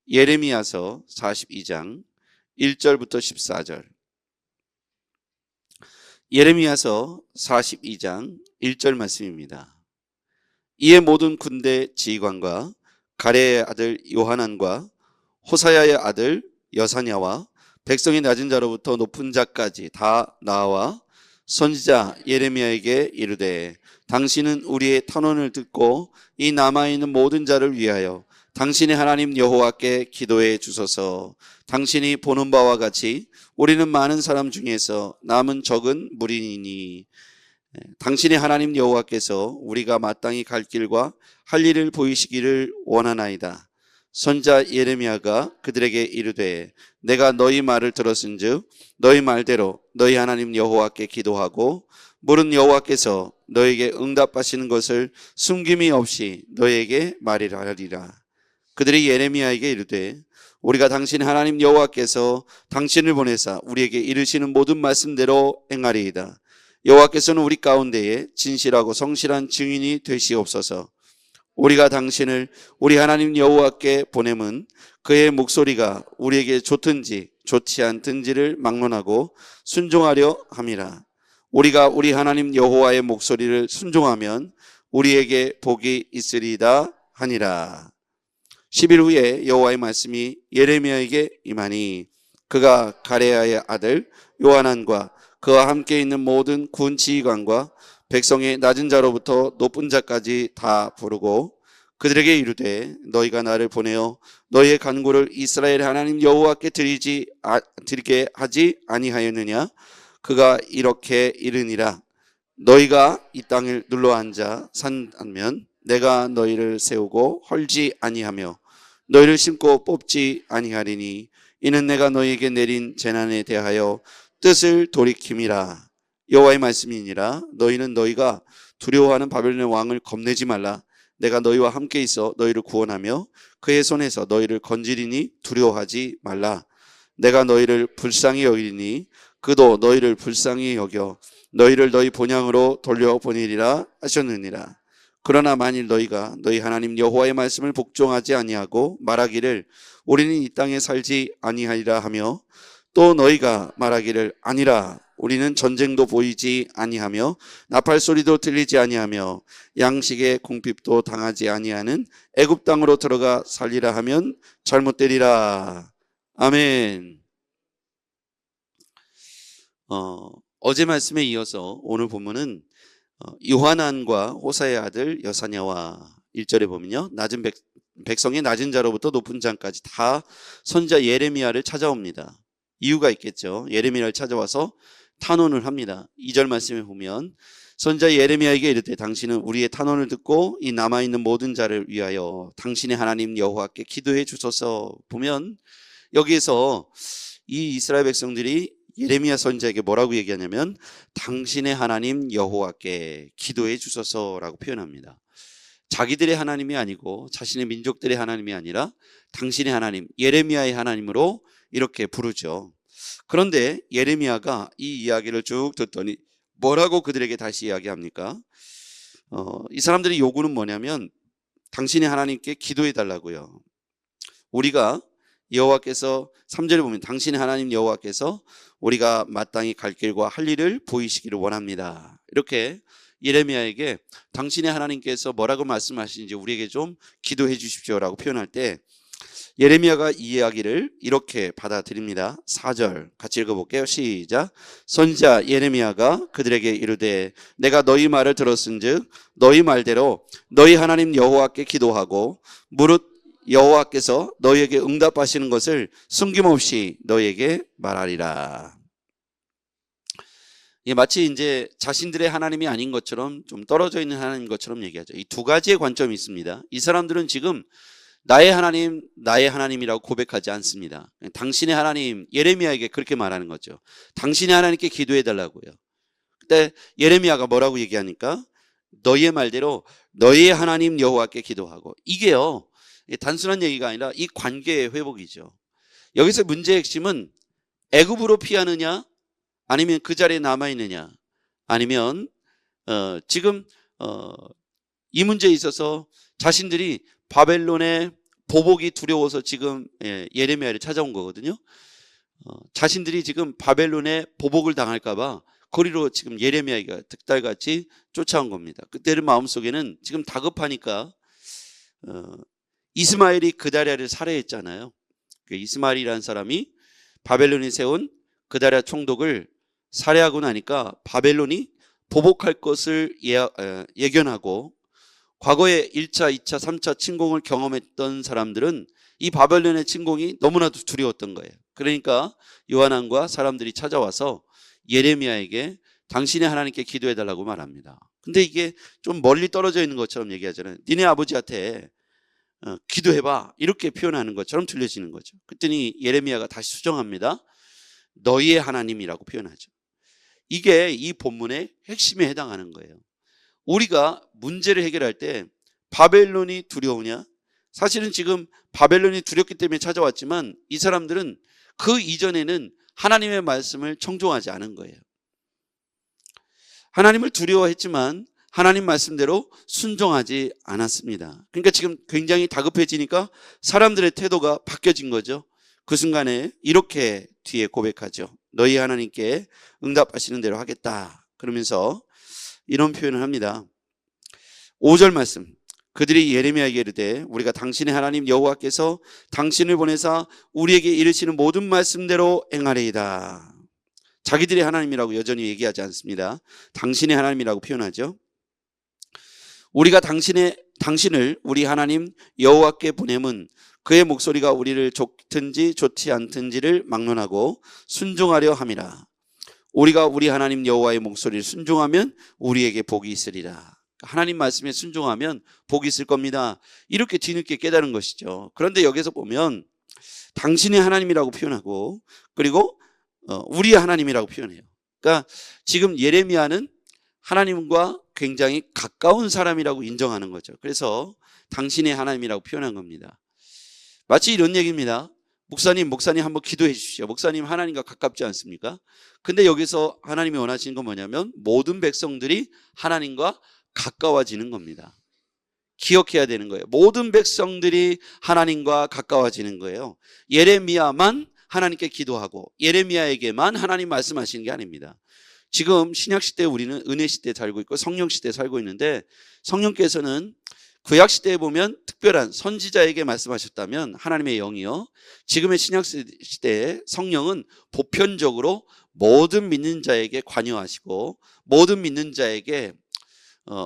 예레미야서 42장 1절부터 14절. 예레미야서 42장 1절 말씀입니다. 이에 모든 군대 지휘관과 가레의 아들 요하난과 호사야의 아들 여사냐와 백성의 낮은 자로부터 높은 자까지 다 나와 선지자 예레미야에게 이르되, 당신은 우리의 탄원을 듣고 이 남아있는 모든 자를 위하여 당신의 하나님 여호와께 기도해 주소서. 당신이 보는 바와 같이 우리는 많은 사람 중에서 남은 적은 무리이니 당신의 하나님 여호와께서 우리가 마땅히 갈 길과 할 일을 보이시기를 원하나이다. 선지자 예레미야가 그들에게 이르되, 내가 너희 말을 들었은즉 너희 말대로 너희 하나님 여호와께 기도하고 물은 여호와께서 너에게 응답하시는 것을 숨김이 없이 너에게 말하리라. 그들이 예레미야에게 이르되, 우리가 당신의 하나님 여호와께서 당신을 보내사 우리에게 이르시는 모든 말씀대로 행하리이다. 여호와께서는 우리 가운데에 진실하고 성실한 증인이 되시옵소서. 우리가 당신을 우리 하나님 여호와께 보냄은 그의 목소리가 우리에게 좋든지 좋지 않든지를 막론하고 순종하려 함이라. 우리가 우리 하나님 여호와의 목소리를 순종하면 우리에게 복이 있으리이다 하니라. 10일 후에 여호와의 말씀이 예레미야에게 임하니 그가 가레야의 아들 요하난과 그와 함께 있는 모든 군 지휘관과 백성의 낮은 자로부터 높은 자까지 다 부르고 그들에게 이르되, 너희가 나를 보내어 너희의 간구를 이스라엘 하나님 여호와께 드리게 하지 아니하였느냐? 그가 이렇게 이르니라. 너희가 이 땅을 눌러앉아 산다면 내가 너희를 세우고 헐지 아니하며 너희를 심고 뽑지 아니하리니 이는 내가 너희에게 내린 재난에 대하여 뜻을 돌이킴이라. 여호와의 말씀이니라. 너희는 너희가 두려워하는 바벨론의 왕을 겁내지 말라. 내가 너희와 함께 있어 너희를 구원하며 그의 손에서 너희를 건지리니 두려워하지 말라. 내가 너희를 불쌍히 여기니 그도 너희를 불쌍히 여겨 너희를 너희 본향으로 돌려보내리라 하셨느니라. 그러나 만일 너희가 너희 하나님 여호와의 말씀을 복종하지 아니하고 말하기를 우리는 이 땅에 살지 아니하리라 하며 또 너희가 말하기를 아니라 우리는 전쟁도 보이지 아니하며 나팔 소리도 들리지 아니하며 양식의 궁핍도 당하지 아니하는 애굽 땅으로 들어가 살리라 하면 잘못되리라. 아멘. 어제 말씀에 이어서 오늘 본문은 요하난과 호사의 아들 여사냐와 1절에 보면요, 낮은 백성의 낮은 자로부터 높은 자까지 다 선지자 예레미야를 찾아옵니다. 이유가 있겠죠. 예레미야를 찾아와서 탄원을 합니다. 2절 말씀에 보면 선지자 예레미야에게 이르되, 당신은 우리의 탄원을 듣고 이 남아있는 모든 자를 위하여 당신의 하나님 여호와께 기도해 주소서. 보면 여기에서 이 이스라엘 백성들이 예레미야 선지자에게 뭐라고 얘기하냐면 당신의 하나님 여호와께 기도해 주소서라고 표현합니다. 자기들의 하나님이 아니고 자신의 민족들의 하나님이 아니라 당신의 하나님, 예레미야의 하나님으로 이렇게 부르죠. 그런데 예레미야가 이 이야기를 쭉 듣더니 뭐라고 그들에게 다시 이야기합니까? 이 사람들의 요구는 뭐냐면 당신의 하나님께 기도해 달라고요. 우리가 여호와께서 3절에 보면 당신의 하나님 여호와께서 우리가 마땅히 갈 길과 할 일을 보이시기를 원합니다. 이렇게 예레미야에게 당신의 하나님께서 뭐라고 말씀하시는지 우리에게 좀 기도해 주십시오라고 표현할 때 예레미야가 이 이야기를 이렇게 받아들입니다. 4절 같이 읽어볼게요. 시작. 선지자 예레미야가 그들에게 이르되, 내가 너희 말을 들었은즉 너희 말대로 너희 하나님 여호와께 기도하고 무릇 여호와께서 너희에게 응답하시는 것을 숨김없이 너희에게 말하리라. 마치 이제 자신들의 하나님이 아닌 것처럼 좀 떨어져 있는 하나님인 것처럼 얘기하죠. 이 두 가지의 관점이 있습니다. 이 사람들은 지금 나의 하나님, 나의 하나님이라고 고백하지 않습니다. 당신의 하나님, 예레미야에게 그렇게 말하는 거죠. 당신의 하나님께 기도해 달라고요. 그때 예레미야가 뭐라고 얘기하니까 너희의 말대로 너희의 하나님 여호와께 기도하고, 이게요 단순한 얘기가 아니라 이 관계의 회복이죠. 여기서 문제의 핵심은 애굽으로 피하느냐 아니면 그 자리에 남아있느냐, 아니면 지금 이 문제에 있어서 자신들이 바벨론의 보복이 두려워서 지금 예레미야를 찾아온 거거든요. 자신들이 지금 바벨론에 보복을 당할까봐 거리로 지금 예레미야가 득달같이 쫓아온 겁니다. 그때는 마음속에는 지금 다급하니까 이스마엘이 그다랴를 살해했잖아요. 이스마엘이라는 사람이 바벨론이 세운 그다랴 총독을 살해하고 나니까 바벨론이 보복할 것을 예견하고 과거에 1차, 2차, 3차 침공을 경험했던 사람들은 이 바벨론의 침공이 너무나도 두려웠던 거예요. 그러니까 요하난과 사람들이 찾아와서 예레미야에게 당신의 하나님께 기도해달라고 말합니다. 근데 이게 좀 멀리 떨어져 있는 것처럼 얘기하잖아요. 니네 아버지한테 기도해봐 이렇게 표현하는 것처럼 들려지는 거죠. 그랬더니 예레미야가 다시 수정합니다. 너희의 하나님이라고 표현하죠. 이게 이 본문의 핵심에 해당하는 거예요. 우리가 문제를 해결할 때 바벨론이 두려우냐? 사실은 지금 바벨론이 두렵기 때문에 찾아왔지만 이 사람들은 그 이전에는 하나님의 말씀을 청종하지 않은 거예요. 하나님을 두려워했지만 하나님 말씀대로 순종하지 않았습니다. 그러니까 지금 굉장히 다급해지니까 사람들의 태도가 바뀌어진 거죠. 그 순간에 이렇게 뒤에 고백하죠. 너희 하나님께 응답하시는 대로 하겠다. 그러면서 이런 표현을 합니다. 5절 말씀. 그들이 예레미야에게 이르되 우리가 당신의 하나님 여호와께서 당신을 보내사 우리에게 이르시는 모든 말씀대로 행하리이다. 자기들의 하나님이라고 여전히 얘기하지 않습니다. 당신의 하나님이라고 표현하죠. 우리가 당신을 우리 하나님 여호와께 보냄은 그의 목소리가 우리를 좋든지 좋지 않든지를 막론하고 순종하려 함이라. 우리가 우리 하나님 여호와의 목소리를 순종하면 우리에게 복이 있으리라. 하나님 말씀에 순종하면 복이 있을 겁니다. 이렇게 뒤늦게 깨달은 것이죠. 그런데 여기서 보면 당신의 하나님이라고 표현하고 그리고 우리의 하나님이라고 표현해요. 그러니까 지금 예레미야는 하나님과 굉장히 가까운 사람이라고 인정하는 거죠. 그래서 당신의 하나님이라고 표현한 겁니다. 마치 이런 얘기입니다. 목사님 한번 기도해 주십시오. 목사님 하나님과 가깝지 않습니까? 근데 여기서 하나님이 원하시는 건 뭐냐면 모든 백성들이 하나님과 가까워지는 겁니다. 기억해야 되는 거예요. 모든 백성들이 하나님과 가까워지는 거예요. 예레미야만 하나님께 기도하고 예레미야에게만 하나님 말씀하시는 게 아닙니다. 지금 신약시대에 우리는 은혜시대에 살고 있고 성령시대에 살고 있는데 성령께서는 구약시대에 보면 특별한 선지자에게 말씀하셨다면 하나님의 영이요. 지금의 신약시대에 성령은 보편적으로 모든 믿는 자에게 관여하시고 모든 믿는 자에게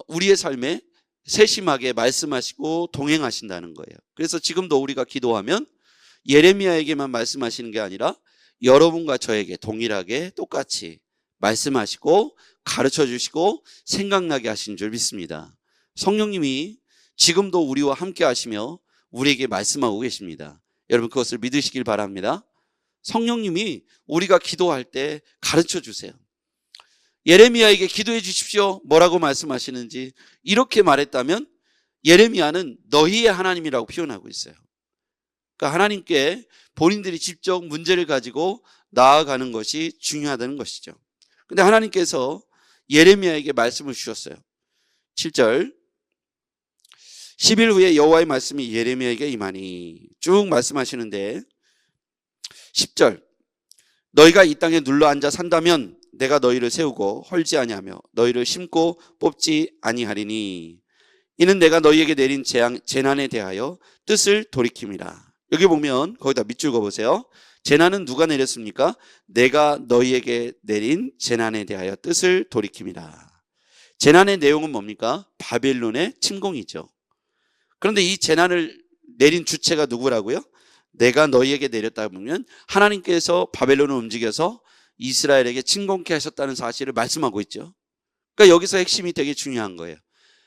우리의 삶에 세심하게 말씀하시고 동행하신다는 거예요. 그래서 지금도 우리가 기도하면 예레미야에게만 말씀하시는 게 아니라 여러분과 저에게 동일하게 똑같이 말씀하시고 가르쳐 주시고 생각나게 하신 줄 믿습니다. 성령님이 지금도 우리와 함께 하시며 우리에게 말씀하고 계십니다. 여러분 그것을 믿으시길 바랍니다. 성령님이 우리가 기도할 때 가르쳐 주세요. 예레미야에게 기도해 주십시오. 뭐라고 말씀하시는지 이렇게 말했다면 예레미야는 너희의 하나님이라고 표현하고 있어요. 그러니까 하나님께 본인들이 직접 문제를 가지고 나아가는 것이 중요하다는 것이죠. 근데 하나님께서 예레미야에게 말씀을 주셨어요. 7절 10일 후에 여호와의 말씀이 예레미야에게 임하니 쭉 말씀하시는데 10절 너희가 이 땅에 눌러앉아 산다면 내가 너희를 세우고 헐지 아니하며 너희를 심고 뽑지 아니하리니 이는 내가 너희에게 내린 재난에 대하여 뜻을 돌이킴이라. 여기 보면 거기다 밑줄 그어보세요. 재난은 누가 내렸습니까? 내가 너희에게 내린 재난에 대하여 뜻을 돌이킴이라. 재난의 내용은 뭡니까? 바벨론의 침공이죠. 그런데 이 재난을 내린 주체가 누구라고요? 내가 너희에게 내렸다 보면 하나님께서 바벨론을 움직여서 이스라엘에게 침공케 하셨다는 사실을 말씀하고 있죠. 그러니까 여기서 핵심이 되게 중요한 거예요.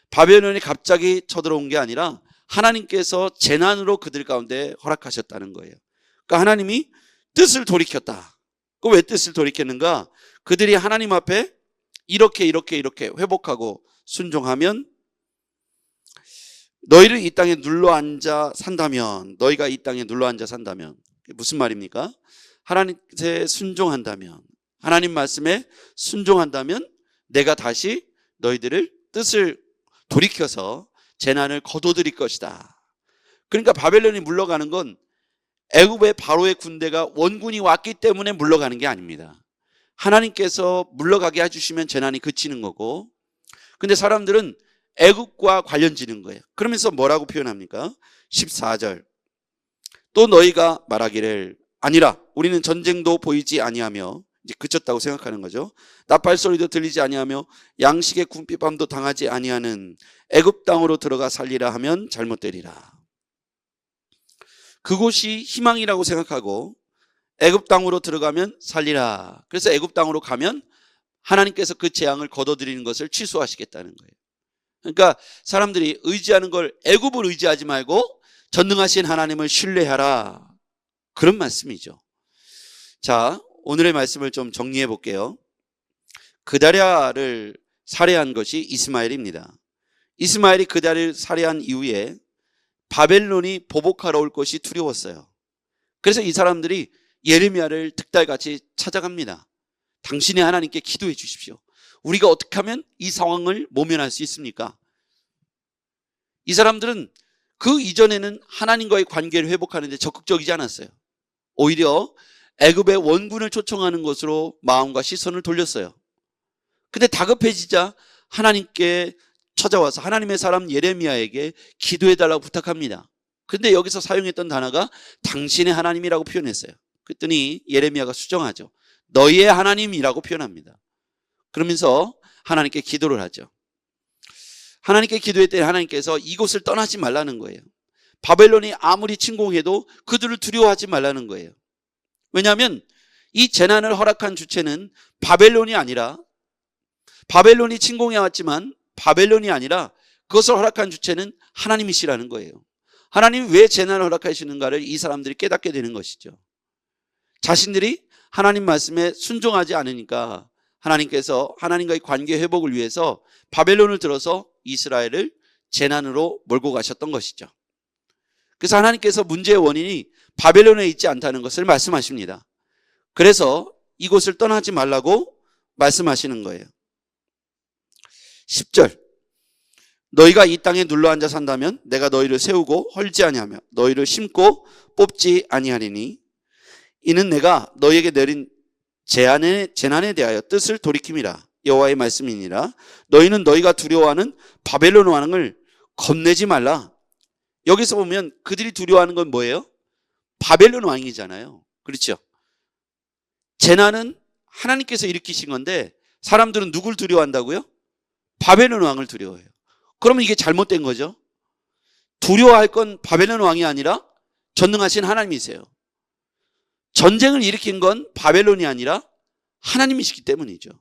바벨론이 갑자기 쳐들어온 게 아니라 하나님께서 재난으로 그들 가운데 허락하셨다는 거예요. 그러니까 하나님이 뜻을 돌이켰다. 그 왜 뜻을 돌이켰는가? 그들이 하나님 앞에 이렇게 회복하고 순종하면 너희를 이 땅에 눌러앉아 산다면 너희가 이 땅에 눌러앉아 산다면 무슨 말입니까? 하나님께 순종한다면 하나님 말씀에 순종한다면 내가 다시 너희들을 뜻을 돌이켜서 재난을 거둬들일 것이다. 그러니까 바벨론이 물러가는 건 애굽의 바로의 군대가 원군이 왔기 때문에 물러가는 게 아닙니다. 하나님께서 물러가게 해주시면 재난이 그치는 거고, 근데 사람들은 애굽과 관련 지는 거예요. 그러면서 뭐라고 표현합니까? 14절. 또 너희가 말하기를 아니라 우리는 전쟁도 보이지 아니하며, 이제 그쳤다고 생각하는 거죠. 나팔 소리도 들리지 아니하며 양식의 궁핍함도 당하지 아니하는 애굽 땅으로 들어가 살리라 하면 잘못되리라. 그곳이 희망이라고 생각하고 애굽 땅으로 들어가면 살리라. 그래서 애굽 땅으로 가면 하나님께서 그 재앙을 거둬들이는 것을 취소하시겠다는 거예요. 그러니까 사람들이 의지하는 걸 애굽을 의지하지 말고 전능하신 하나님을 신뢰하라, 그런 말씀이죠. 자, 오늘의 말씀을 좀 정리해 볼게요. 그다랴를 살해한 것이 이스마엘입니다. 이스마엘이 그다랴를 살해한 이후에 바벨론이 보복하러 올 것이 두려웠어요. 그래서 이 사람들이 예레미야를 득달같이 찾아갑니다. 당신의 하나님께 기도해 주십시오. 우리가 어떻게 하면 이 상황을 모면할 수 있습니까? 이 사람들은 그 이전에는 하나님과의 관계를 회복하는 데 적극적이지 않았어요. 오히려 애굽의 원군을 초청하는 것으로 마음과 시선을 돌렸어요. 근데 다급해지자 하나님께 찾아와서 하나님의 사람 예레미야에게 기도해달라고 부탁합니다. 근데 여기서 사용했던 단어가 당신의 하나님이라고 표현했어요. 그랬더니 예레미야가 수정하죠. 너희의 하나님이라고 표현합니다. 그러면서 하나님께 기도를 하죠. 하나님께 기도했더니 하나님께서 이곳을 떠나지 말라는 거예요. 바벨론이 아무리 침공해도 그들을 두려워하지 말라는 거예요. 왜냐하면 이 재난을 허락한 주체는 바벨론이 아니라, 바벨론이 침공해 왔지만 바벨론이 아니라 그것을 허락한 주체는 하나님이시라는 거예요. 하나님이 왜 재난을 허락하시는가를 이 사람들이 깨닫게 되는 것이죠. 자신들이 하나님 말씀에 순종하지 않으니까 하나님께서 하나님과의 관계 회복을 위해서 바벨론을 들어서 이스라엘을 재난으로 몰고 가셨던 것이죠. 그래서 하나님께서 문제의 원인이 바벨론에 있지 않다는 것을 말씀하십니다. 그래서 이곳을 떠나지 말라고 말씀하시는 거예요. 10절. 너희가 이 땅에 눌러앉아 산다면 내가 너희를 세우고 헐지 아니하며 너희를 심고 뽑지 아니하리니 이는 내가 너희에게 내린 재난에 대하여 뜻을 돌이킴이라. 여호와의 말씀이니라. 너희는 너희가 두려워하는 바벨론 왕을 겁내지 말라. 여기서 보면 그들이 두려워하는 건 뭐예요? 바벨론 왕이잖아요. 그렇죠? 재난은 하나님께서 일으키신 건데 사람들은 누굴 두려워한다고요? 바벨론 왕을 두려워해요. 그러면 이게 잘못된 거죠. 두려워할 건 바벨론 왕이 아니라 전능하신 하나님이세요. 전쟁을 일으킨 건 바벨론이 아니라 하나님이시기 때문이죠.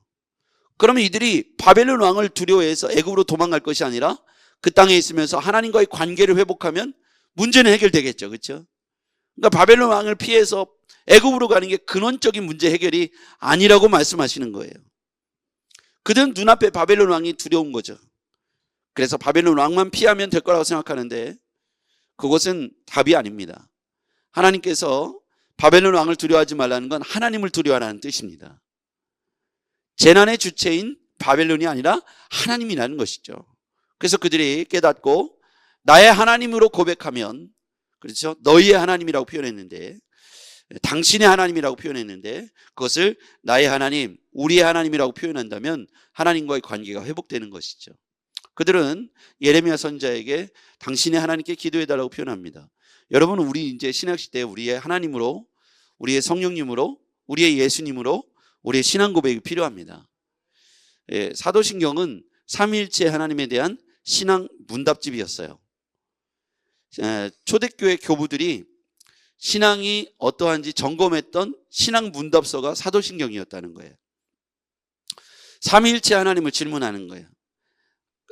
그러면 이들이 바벨론 왕을 두려워해서 애굽으로 도망갈 것이 아니라 그 땅에 있으면서 하나님과의 관계를 회복하면 문제는 해결되겠죠. 그렇죠? 그러니까 바벨론 왕을 피해서 애굽으로 가는 게 근원적인 문제 해결이 아니라고 말씀하시는 거예요. 그들은 눈앞에 바벨론 왕이 두려운 거죠. 그래서 바벨론 왕만 피하면 될 거라고 생각하는데 그것은 답이 아닙니다. 하나님께서 바벨론 왕을 두려워하지 말라는 건 하나님을 두려워하라는 뜻입니다. 재난의 주체인 바벨론이 아니라 하나님이라는 것이죠. 그래서 그들이 깨닫고 나의 하나님으로 고백하면, 그렇죠? 너희의 하나님이라고 표현했는데, 당신의 하나님이라고 표현했는데 그것을 나의 하나님, 우리의 하나님이라고 표현한다면 하나님과의 관계가 회복되는 것이죠. 그들은 예레미야 선지자에게 당신의 하나님께 기도해달라고 표현합니다. 여러분, 우리 이제 신약시대에 우리의 하나님으로, 우리의 성령님으로, 우리의 예수님으로 우리의 신앙 고백이 필요합니다. 사도신경은 삼위일체 하나님에 대한 신앙 문답집이었어요. 초대교회 교부들이 신앙이 어떠한지 점검했던 신앙 문답서가 사도신경이었다는 거예요. 삼위일체 하나님을 질문하는 거예요.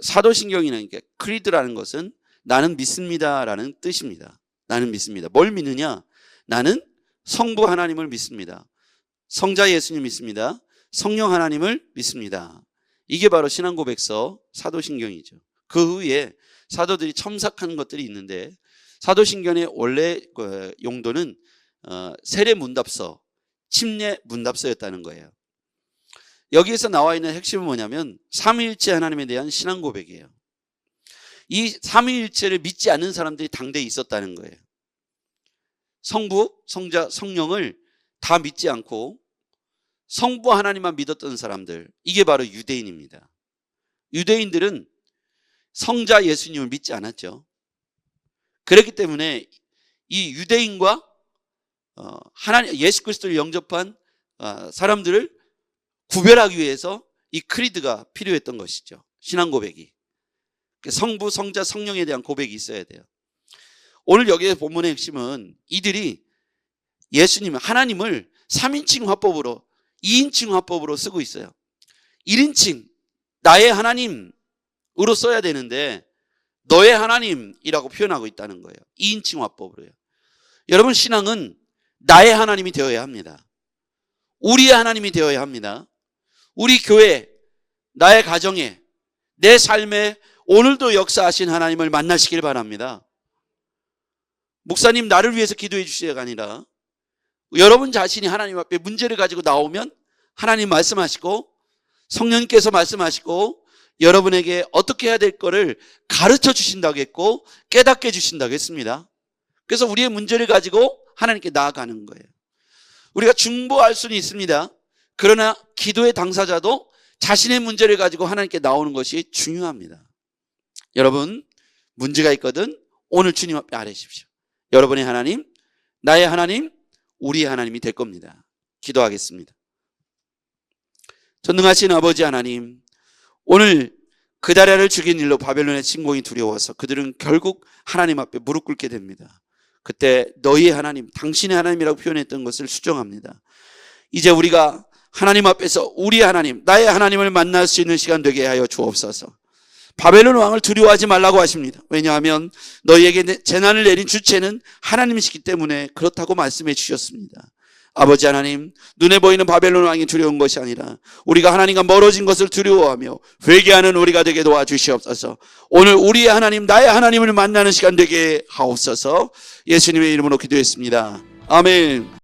사도신경이라는 게 크리드라는 것은 나는 믿습니다라는 뜻입니다. 나는 믿습니다. 뭘 믿느냐? 나는 성부 하나님을 믿습니다. 성자 예수님 믿습니다. 성령 하나님을 믿습니다. 이게 바로 신앙 고백서 사도신경이죠. 그 후에 사도들이 첨삭한 것들이 있는데 사도신경의 원래 용도는 세례 문답서, 침례 문답서였다는 거예요. 여기에서 나와 있는 핵심은 뭐냐면 삼위일체 하나님에 대한 신앙 고백이에요. 이 삼위일체를 믿지 않는 사람들이 당대에 있었다는 거예요. 성부, 성자, 성령을 다 믿지 않고 성부 하나님만 믿었던 사람들, 이게 바로 유대인입니다. 유대인들은 성자 예수님을 믿지 않았죠. 그렇기 때문에 이 유대인과 하나님 예수 그리스도를 영접한 사람들을 구별하기 위해서 이 크리드가 필요했던 것이죠. 신앙 고백이. 성부, 성자, 성령에 대한 고백이 있어야 돼요. 오늘 여기에 본문의 핵심은 이들이 예수님, 하나님을 3인칭 화법으로 2인칭 화법으로 쓰고 있어요. 1인칭 나의 하나님으로 써야 되는데 너의 하나님이라고 표현하고 있다는 거예요. 2인칭 화법으로요. 여러분, 신앙은 나의 하나님이 되어야 합니다. 우리의 하나님이 되어야 합니다. 우리 교회, 나의 가정에, 내 삶에 오늘도 역사하신 하나님을 만나시길 바랍니다. 목사님 나를 위해서 기도해 주시기가 아니라 여러분 자신이 하나님 앞에 문제를 가지고 나오면 하나님 말씀하시고 성령님께서 말씀하시고 여러분에게 어떻게 해야 될 거를 가르쳐 주신다고 했고 깨닫게 해주신다고 했습니다. 그래서 우리의 문제를 가지고 하나님께 나아가는 거예요. 우리가 중보할 수는 있습니다. 그러나 기도의 당사자도 자신의 문제를 가지고 하나님께 나오는 것이 중요합니다. 여러분, 문제가 있거든 오늘 주님 앞에 아뢰십시오. 여러분의 하나님, 나의 하나님, 우리의 하나님이 될 겁니다. 기도하겠습니다. 전능하신 아버지 하나님, 오늘 그다랴를 죽인 일로 바벨론의 침공이 두려워서 그들은 결국 하나님 앞에 무릎 꿇게 됩니다. 그때 너희의 하나님, 당신의 하나님이라고 표현했던 것을 수정합니다. 이제 우리가 하나님 앞에서 우리의 하나님, 나의 하나님을 만날 수 있는 시간 되게 하여 주옵소서. 바벨론 왕을 두려워하지 말라고 하십니다. 왜냐하면 너희에게 재난을 내린 주체는 하나님이시기 때문에 그렇다고 말씀해 주셨습니다. 아버지 하나님, 눈에 보이는 바벨론 왕이 두려운 것이 아니라 우리가 하나님과 멀어진 것을 두려워하며 회개하는 우리가 되게 도와주시옵소서. 오늘 우리의 하나님, 나의 하나님을 만나는 시간 되게 하옵소서. 예수님의 이름으로 기도했습니다. 아멘.